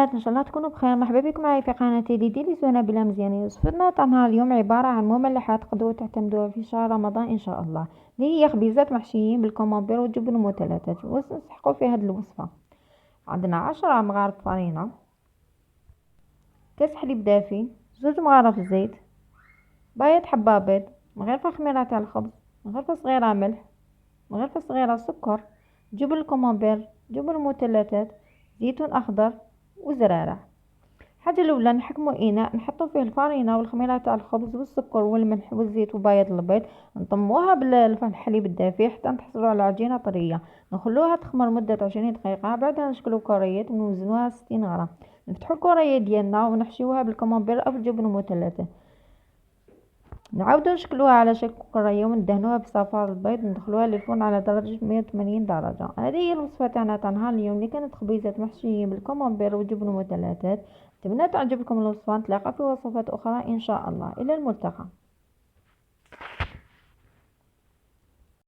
البنات، ان شاء الله تكونوا بخير. مرحبا بكم معي في قناتي ديدي سونا بلا مزيانين. وصفتنا تاع نهار اليوم عباره عن مملحات تقدروا تعتمدوها في شهر رمضان ان شاء الله، اللي هي خبيزات محشيين بالكمامبير والجبن المثلثات. ونسحقوا في هذه الوصفه. عندنا 10 مغارف فرينه، كاس حليب دافي، 2 مغارف زيت، باية حبة بيض، مغرفه خميره تاع الخبز، مغرفه صغيره ملح، مغرفه صغيره سكر، جبن الكمامبير، جبن المثلثات، زيتون اخضر وزرارة. الحاجة الأولى نحكمو إناء نحطو فيه الفرينة والخميرة تاع الخبز والسكر والملح والزيت وبياض البيض، نطموها بالحليب الدافي حتى نحصلو على عجينة طرية. نخلوها تخمر مدة 20 دقيقة، بعدها نشكلو كريات ونوزنوها 60 غرام. نفتحو الكرية ديالنا ونحشيوها بالكمامبير أو الجبن المثلثة، نعاودو نشكلوها على شكل كرية وندهنوها بصفار البيض، ندخلوها للفرن على درجة 180 درجة. هذه هي الوصفة تاعنا تاع نهار اليوم اللي كانت خبيزات محشيين بالكمامبير والجبن المثلثات. اتمنى تعجبكم الوصفة. نتلاقى في وصفات أخرى إن شاء الله. إلى الملتقى.